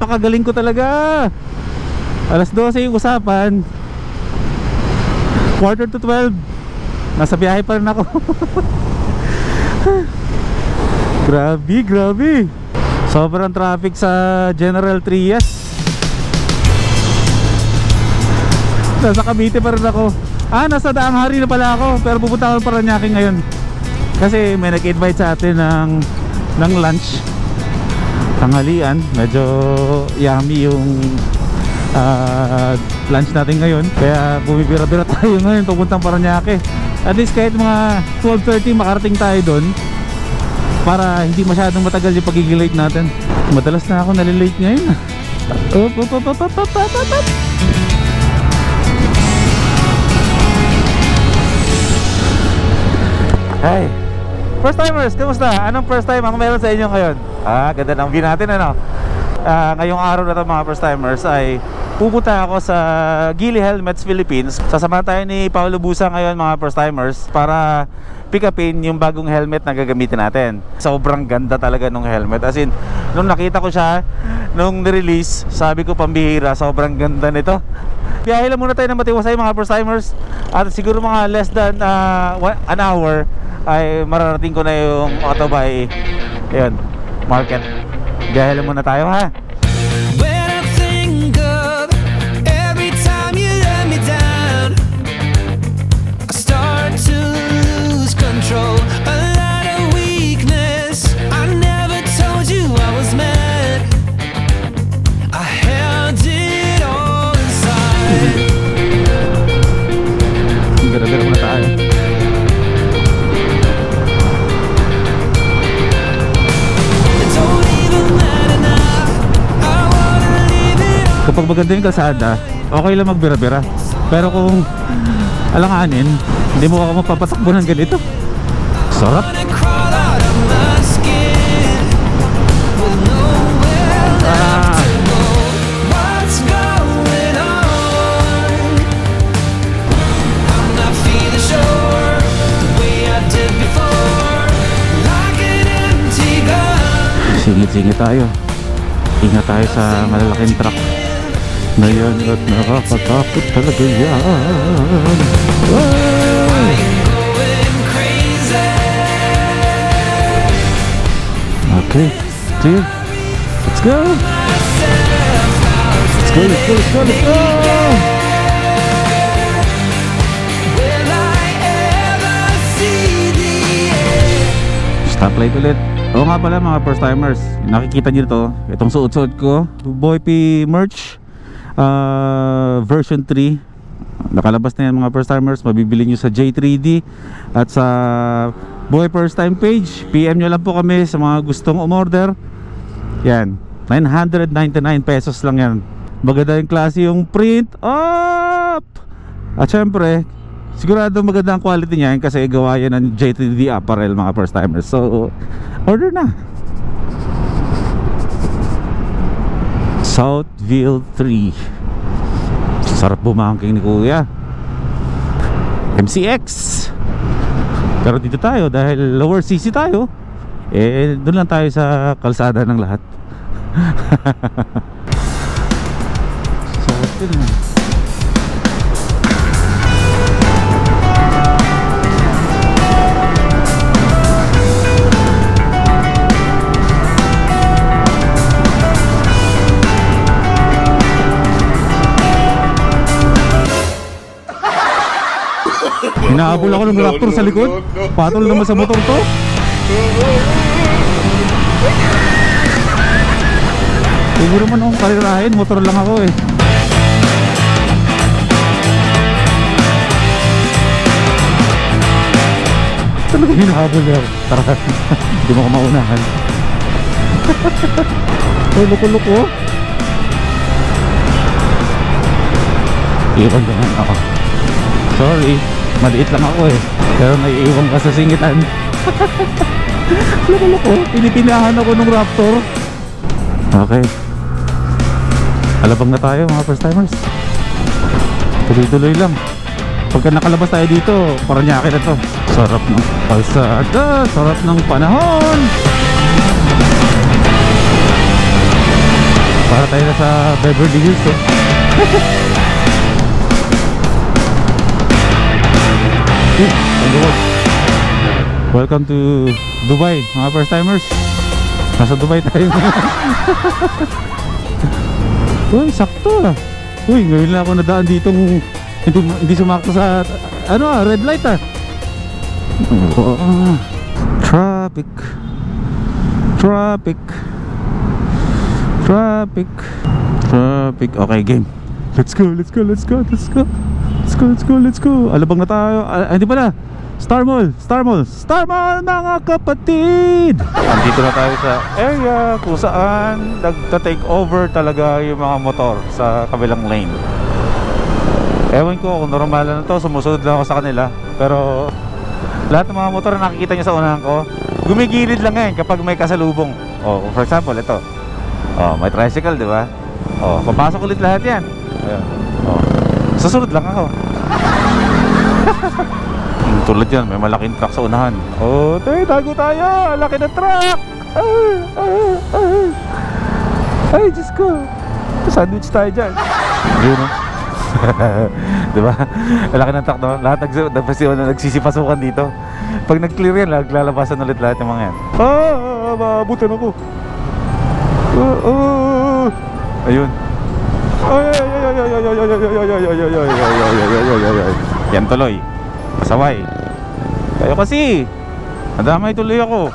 napakagaling ko talaga. Alas 12 yung usapan, 11:45 nasa biyahe pa rin ako. Grabe. Sobrang traffic sa General Trias. Nasa Cavite pa rin ako. Nasa Daang Hari na pala ako. Pero pupunta ako para Paranaque ngayon. Kasi may nag-invite sa atin ng lunch, tanghalian. Medyo yummy yung lunch natin ngayon. Kaya bumibira-bira tayo ngayon papuntang Paranaque. At least kahit mga 12:30 makarating tayo doon, para hindi masyadong matagal yung pagigilate natin. Madalas na ako nalilate ngayon. Hi first timers, kamusta? Anong first time ang meron sa inyo ngayon? Ganda ng view natin, ano? Ngayong araw na ito mga first timers ay pupunta ako sa Geely Helmets Philippines. Sasama tayo ni Paolo Busa ngayon mga first timers para pick upin yung bagong helmet na gagamitin natin. Sobrang ganda talaga nung helmet. As in, nung nakita ko siya, nung nirelease, sabi ko pambihira, sobrang ganda nito. Biyahe lang muna tayo ng Matiwasay mga first timers. At siguro mga less than an hour ay mararating ko na yung Otobay market. Biyahe lang muna tayo, ha? Gara-gara muna tayo. Kapag maganda yung kalsada, okay lang magbira-bira. Pero kung alanganin, hindi mo ako mapapatakbo ng ganito. Sarap. Singit-singit tayo. Ingat tayo sa malalaking truck na yan at nakakatakot talaga yan. Okay, see you. Let's go. Let's go. Stoplight ulit. Oo nga pala mga first timers, nakikita nyo ito, itong suot-suot ko, Boy P merch version 3. Nakalabas na yan mga first timers, mabibili nyo sa J3D at sa Boy First Time page. PM nyo lang po kami sa mga gustong umorder. Yan, 999 pesos lang yan. Maganda yung klase yung print up. At syempre, sigurado maganda ang quality niya kasi gawa yan ng J3D apparel mga first timers. So order na. Southville 3. Sarap bumangking ni Kuya. MCX. Pero dito tayo dahil lower CC tayo, doon lang tayo sa kalsada ng lahat. Southville na. Hinahabol ako ng Raptor sa likod. Patol naman sa motor to. Siguro man akong karirahin, motor lang ako eh. Talaga hinahabol niya ako. Tara, hindi mo ko maunahan. Loko-loko. Iwan naman ako. Sorry, maliit lang ako eh. Pero naiiwan ka sa singitan. Loko-loko, pinipinahan ako ng Raptor. Okay, alabang na tayo mga first timers. Tuloy-tuloy lang. Pagka nakalabas tayo dito, Paranaque na to. Sarap ng kalsada, sarap ng panahon. Para tayo na sa Beverly Hills eh. Welcome to Dubai, mga first timers. Nasa Dubai tayo. Uy, sakto ah. Uy, ngayon lang ako nadaan dito, hindi sumakto sa red light ah. Traffic. Okay, game. Let's go. Alabang na tayo. Hindi pala. Star Mall mga kapatid. Andito na tayo sa area kung saan nagta-take over talaga yung mga motor sa kabilang lane. Ewan ko kung normal na to, sumusunod lang ako sa kanila. Pero lahat ng mga motor na nakikita nyo sa unahan ko, gumigilid lang ngayon kapag may kasalubong. For example, ito. May tricycle, di ba? Papasok ulit lahat yan. Ayan. Susunod lang ako. Tulad yan, may malaking truck sa unahan. Tago tayo! Laki ng truck! Ay, Diyos ko! Sandwich tayo dyan. Ayun o. Diba? Laki ng truck, no? Lahat nagsisipasukan dito. Pag nag-clear yan, naglalabasan ulit lahat yung mga yan. Maabutan ako. Ayun. Yan tuloy. Pasaway. Kayo kasi. Nadamay tuloy ako.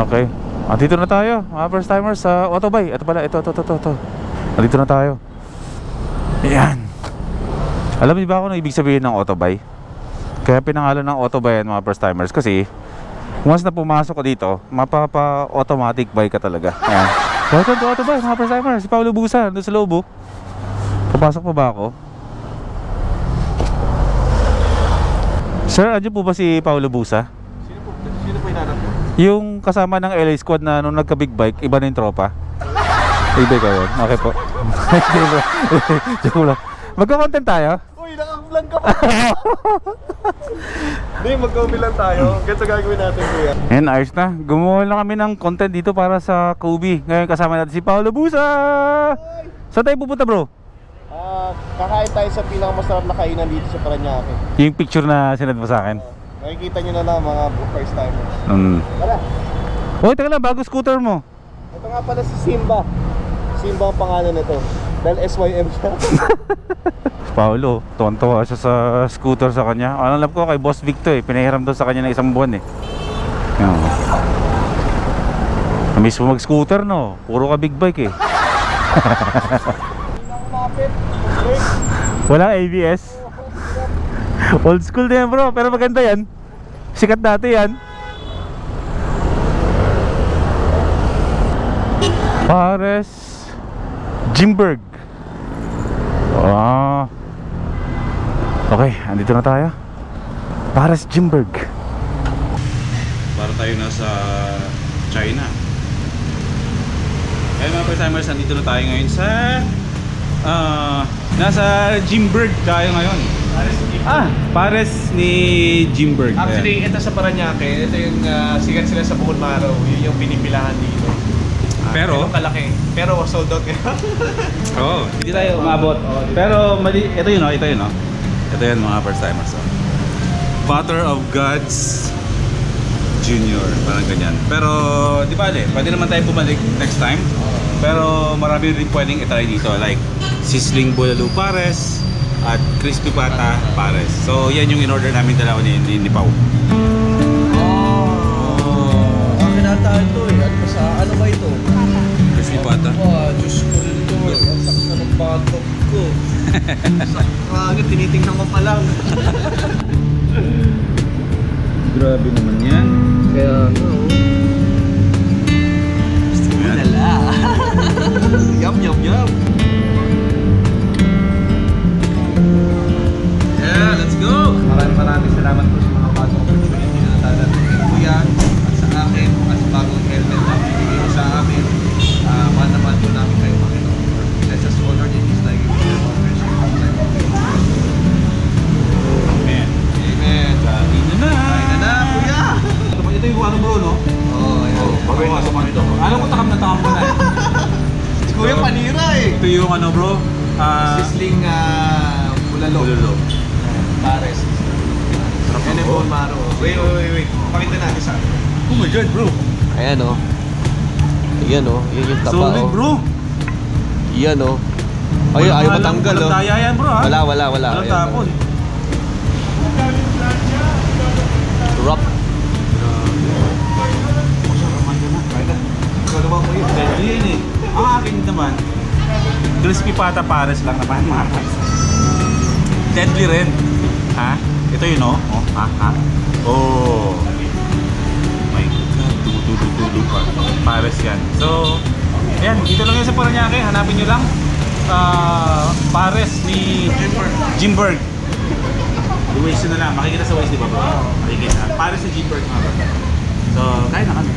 Okay. Dito na tayo, mga first timers sa Autobay. Ito pala, ito. Dito na tayo. Ayan. Alam niyo ba kung ano ibig sabihin ng Autobay? Kaya pinangalan ng Autobay yan, mga first timers, kasi once na pumasok ka dito, mapapa-automatic buy ka talaga. Ayan. Welcome to Autobay, mga first timers. Si Paulo Busa, doon sa loob. Papasok pa ba ako? Sir, andyan po ba si Paulo Busa? Sino po hinanap mo? Yung kasama ng LA Squad na nung nagka-big bike, iba na yung tropa. Ibig ka yun? Okay po. Joke lang. Magka-content tayo? Uy, naka-vlog ka pa. Hindi, magka-vlog tayo. Ganyan sa gagawin natin, kuya. And ayos na. Gumawa lang kami ng content dito para sa Kobe. Ngayon kasama natin si Paulo Busa. Saan tayo pupunta, bro? Kakain tayo sa pinakamasarap na kainan dito sa Paranaque. Yung picture na sinad mo sa akin. Nakikita nyo na lang mga first timers. Tara. Uy, teka lang, bago scooter mo. Ito nga pala si Simba. Simba ang pangalan nito. Dahil SYM siya. Paulo, tuwan-tuwa siya sa scooter sa kanya. Alam ko kay Boss Victor pinahiram daw sa kanya ng 1 buwan Namiss mo mag-scooter, no? Puro ka big bike Wala ABS. Old school din bro, pero maganda yan. Sikat dati yan. Pares Jimberg. Okay, andito na tayo. Pares Jimberg. Para tayo nasa China. Kaya mga first-timers, andito na tayo ngayon sa nasa Jimberg tayo ngayon. Pares ni Jimberg. Actually, ito sa Paranaque, ito yung sikat sila sa buong araw. Yun yung pinipilahan dito. Pero kalaki. Pero sold out hindi tayo umabot. Pero mali, ito yun. Ito yun mga first timers. Father of Gods Junior, parang ganyan. Pero di ba pwede naman tayo bumalik next time. Pero marami rin pwedeng itry dito, like Sizzling Bulalo Pares at Crispy Pata Pares. So yan yung in-order namin dalawa ni Pau. Kinatahan to ano ba ito? Crispy Pata. Diyos ko ito. Ang sakit na ng batok ko. Sakit, tinitingnan ko pa lang. Grabe naman yan. Kaya gusto mo nala. Yum. Yeah, let's go! Maraming salamat po sa mga bagong opportunity na natalatin kay Kuya at sa akin at sa bagong helmet na binigay mo sa amin. Mahal naman po namin kayo, Panginoon. Let us honor in His life. Amen. Amen. Kain na, Kuya! Ito yung ano bro, no? Oo, Pag-uwa sa mga ito. Alam ko takam na mo na. Kuya panira eh. Ito yung ano bro, Sisling bulalo. Pares. Yan yung bone marrow. Wait. Pakita natin sa akin. Oh my god bro. Ayan o. Ayan o. Yan yung taba Solid bro. Yan o. Ayaw matanggal o. Walang daya yan bro ha. Wala. Walang tapon. Wrap. Deadly yan eh. Ang akin naman, crispy pata pares lang naman mga guys. Deadly rin. Ha? Ito yun oh. Oh. My God. Dudu pa. Pares yan. So, ayan. Dito lang yan sa Paranaque. Hanapin nyo lang. Pares ni Jimberg. Waze na lang. Makikita sa Waze di ba bro? Makikita. Pares ni Jimberg mga bro. So, kain na kami.